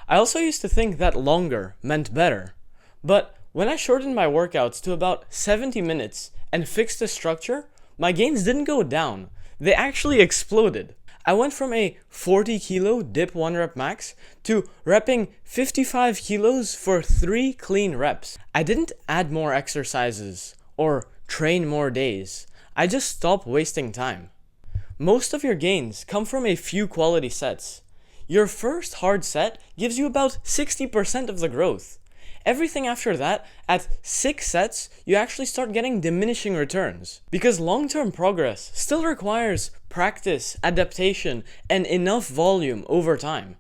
I also used to think that longer meant better. But when I shortened my workouts to about 70 minutes and fixed the structure, my gains didn't go down. They actually exploded. I went from a 40 kilo dip 1 rep max to repping 55 kilos for 3 clean reps. I didn't add more exercises or train more days. I just stopped wasting time. Most of your gains come from a few quality sets. Your first hard set gives you about 60% of the growth. Everything after that, at 6 sets, you actually start getting diminishing returns. Because long-term progress still requires practice, adaptation, and enough volume over time.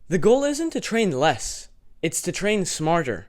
The goal isn't to train less, it's to train smarter.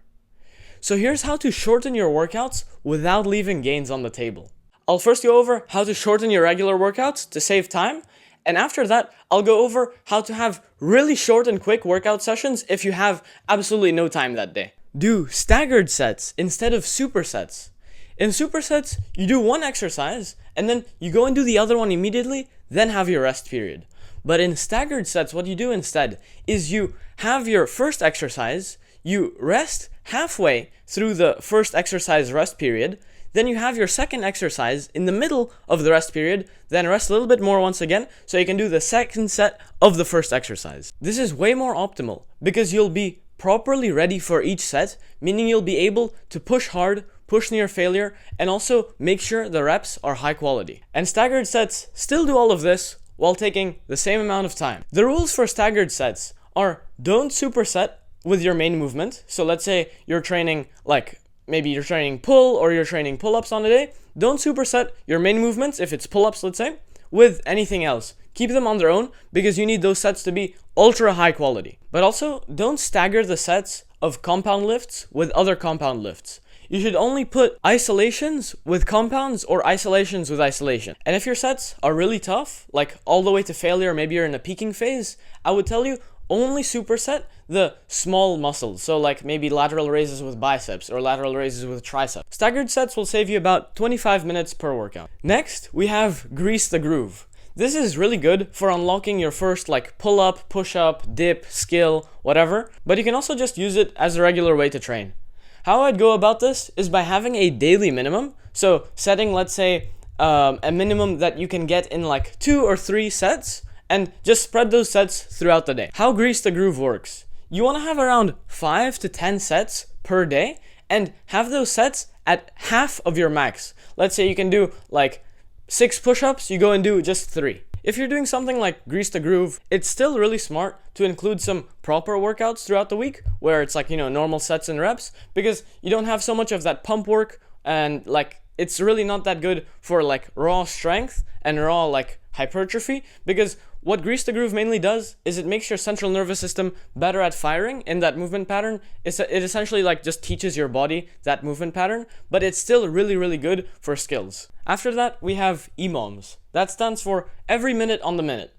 So here's how to shorten your workouts without leaving gains on the table. I'll first go over how to shorten your regular workouts to save time, and after that, I'll go over how to have really short and quick workout sessions if you have absolutely no time that day. Do staggered sets instead of supersets. In supersets, you do one exercise, and then you go and do the other one immediately, then have your rest period. But in staggered sets, what you do instead is you have your first exercise, you rest halfway through the first exercise rest period, then you have your second exercise in the middle of the rest period, then rest a little bit more once again, so you can do the second set of the first exercise. This is way more optimal, because you'll be properly ready for each set, meaning you'll be able to push hard, push near failure, and also make sure the reps are high quality. And staggered sets still do all of this while taking the same amount of time. The rules for staggered sets are don't superset with your main movement. So let's say you're training maybe you're training pull or you're training pull-ups on a day. Don't superset your main movements, if it's pull-ups, let's say, with anything else. Keep them on their own because you need those sets to be ultra high quality. But also, don't stagger the sets of compound lifts with other compound lifts. You should only put isolations with compounds or isolations with isolation. And if your sets are really tough, like all the way to failure, maybe you're in a peaking phase, I would tell you only superset the small muscles. So like maybe lateral raises with biceps or lateral raises with triceps. Staggered sets will save you about 25 minutes per workout. Next, we have grease the groove. This is really good for unlocking your first pull-up, push-up, dip, skill, whatever. But you can also just use it as a regular way to train. How I'd go about this is by having a daily minimum. So setting, let's say, a minimum that you can get in 2 or 3 sets, and just spread those sets throughout the day. How grease the groove works. You want to have around 5 to 10 sets per day, and have those sets at half of your max. Let's say you can do 6 push-ups, you go and do just 3. If you're doing something like grease the groove, it's still really smart to include some proper workouts throughout the week, where it's normal sets and reps, because you don't have so much of that pump work, and it's really not that good for raw strength and raw hypertrophy, because what grease the groove mainly does is it makes your central nervous system better at firing in that movement pattern. It essentially just teaches your body that movement pattern, but it's still really, really good for skills. After that, we have EMOMs. That stands for every minute on the minute.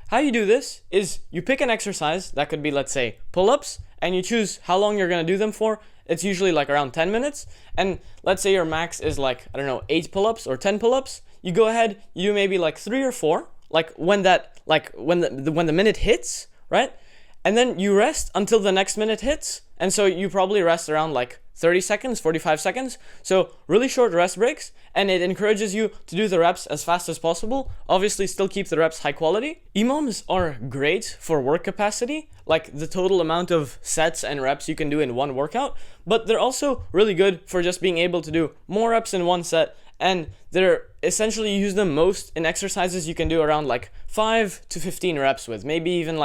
How you do this is you pick an exercise, that could be, let's say, pull-ups, and you choose how long you're going to do them for. It's usually around 10 minutes, and let's say your max is 8 pull-ups or 10 pull-ups. You go ahead, you do maybe 3 or 4, when the minute hits, right? And then you rest until the next minute hits, and so you probably rest around 30 seconds, 45 seconds. So really short rest breaks, and it encourages you to do the reps as fast as possible. Obviously, still keep the reps high quality. EMOMs are great for work capacity, the total amount of sets and reps you can do in one workout, but they're also really good for just being able to do more reps in one set, and they're essentially, you use them most in exercises you can do around 5 to 15 reps with, maybe even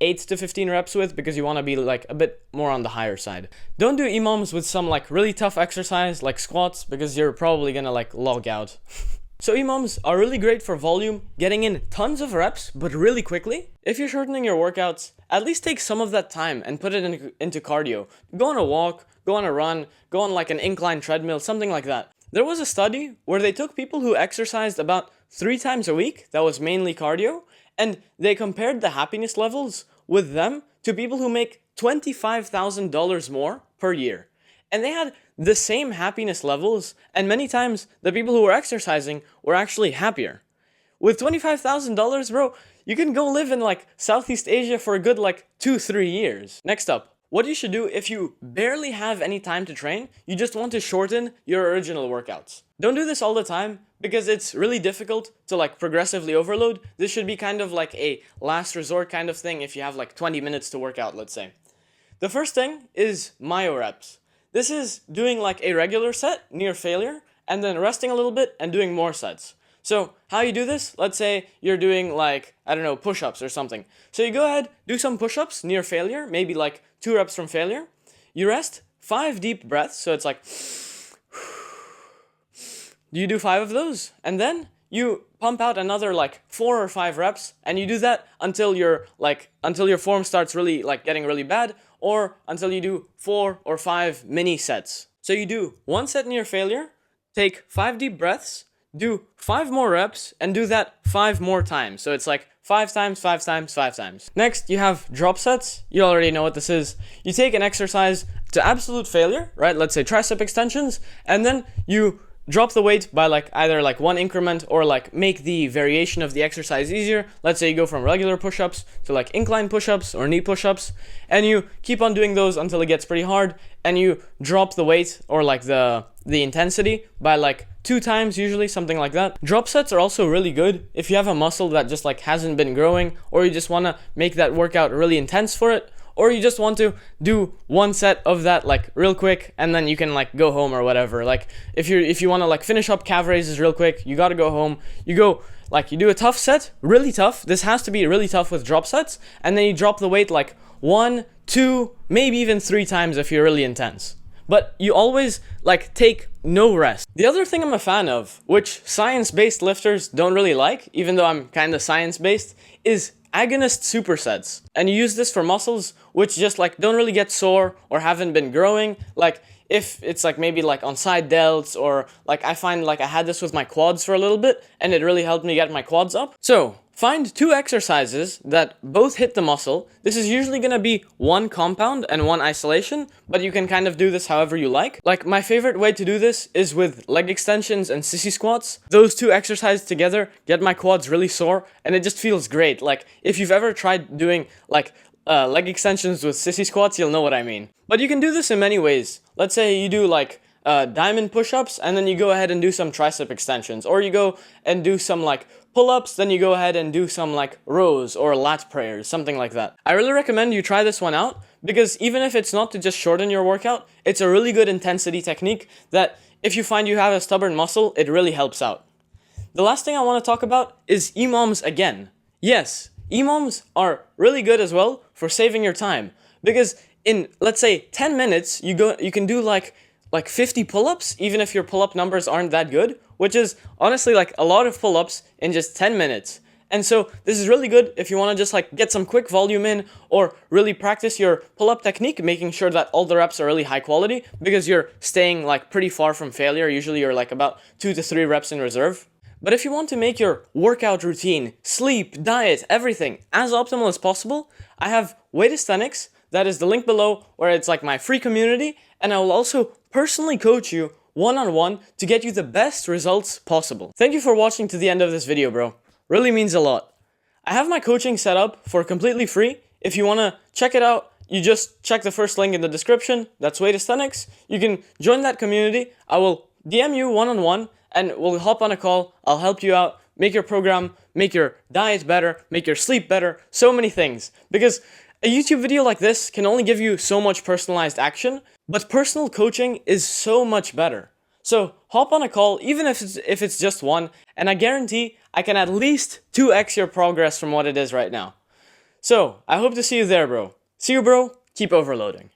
8 to 15 reps with, because you want to be a bit more on the higher side. Don't do EMOMs with some really tough exercise like squats, because you're probably gonna log out. So EMOMs are really great for volume, getting in tons of reps, but really quickly. If you're shortening your workouts, at least take some of that time and put it into cardio. Go on a walk, go on a run, go on an incline treadmill, something like that. There was a study where they took people who exercised about 3 times a week, that was mainly cardio, and they compared the happiness levels with them to people who make $25,000 more per year. And they had the same happiness levels, and many times the people who were exercising were actually happier. With $25,000, bro, you can go live in like Southeast Asia for a good like 2-3 years. Next up, what you should do if you barely have any time to train, you just want to shorten your original workouts. Don't do this all the time because it's really difficult to like progressively overload. This should be kind of like a last resort kind of thing if you have like 20 minutes to work out, let's say. The first thing is myo reps. This is doing like a regular set near failure and then resting a little bit and doing more sets. So how you do this, let's say you're doing like, I don't know, push-ups or something. So you go ahead, do some push-ups near failure, maybe like 2 reps from failure. You rest 5 deep breaths, so it's like, you do 5 of those, and then you pump out another like 4 or 5 reps, and you do that until your form starts really like getting really bad, or until you do 4 or 5 mini sets. So you do 1 set near failure, take 5 deep breaths, do 5 more reps, and do that 5 more times. So it's like 5 times, 5 times, 5 times. Next, you have drop sets. You already know what this is. You take an exercise to absolute failure, right? Let's say tricep extensions, and then you drop the weight by like either like 1 increment or like make the variation of the exercise easier. Let's say you go from regular push-ups to like incline push-ups or knee push-ups, and you keep on doing those until it gets pretty hard, and you drop the weight or like the intensity by like 2 times usually, something like that. Drop sets are also really good if you have a muscle that just like hasn't been growing, or you just want to make that workout really intense for it, or you just want to do 1 set of that like real quick and then you can like go home or whatever. Like if you want to like finish up calf raises real quick, you got to go home. You go like you do a tough set, really tough. This has to be really tough with drop sets, and then you drop the weight like 1, 2, maybe even 3 times if you're really intense. But you always like take no rest. The other thing I'm a fan of, which science-based lifters don't really like, even though I'm kind of science-based, is agonist supersets. And you use this for muscles which just like don't really get sore or haven't been growing. Like if it's like maybe like on side delts, or like I find like I had this with my quads for a little bit and it really helped me get my quads up. So find 2 exercises that both hit the muscle. This is usually going to be 1 compound and 1 isolation, but you can kind of do this however you like. Like my favorite way to do this is with leg extensions and sissy squats. Those 2 exercises together get my quads really sore and it just feels great. Like if you've ever tried doing like leg extensions with sissy squats, you'll know what I mean. But you can do this in many ways. Let's say you do like diamond push-ups and then you go ahead and do some tricep extensions, or you go and do some like pull-ups, then you go ahead and do some like rows or lat prayers, something like that. I really recommend you try this one out because even if it's not to just shorten your workout, it's a really good intensity technique that if you find you have a stubborn muscle, it really helps out. The last thing I want to talk about is EMOMs again. Yes, EMOMs are really good as well for saving your time because in, let's say, 10 minutes, you can do like 50 pull-ups, even if your pull-up numbers aren't that good, which is honestly like a lot of pull-ups in just 10 minutes. And so this is really good if you want to just like get some quick volume in, or really practice your pull-up technique, making sure that all the reps are really high quality because you're staying like pretty far from failure. Usually you're like about 2 to 3 reps in reserve. But if you want to make your workout routine, sleep, diet, everything as optimal as possible, I have Calisthenics. That is the link below, where it's like my free community, and I will also personally coach you one-on-one to get you the best results possible. Thank you for watching to the end of this video, bro. Really means a lot. I have my coaching set up for completely free. If you want to check it out, you just check the first link in the description. That's Calisthenics. You can join that community. I will DM you one-on-one and we'll hop on a call. I'll help you out, make your program, make your diet better, make your sleep better, so many things. Because a YouTube video like this can only give you so much personalized action, but personal coaching is so much better. So hop on a call, even if it's just one, and I guarantee I can at least 2x your progress from what it is right now. So I hope to see you there, bro. See you, bro. Keep overloading.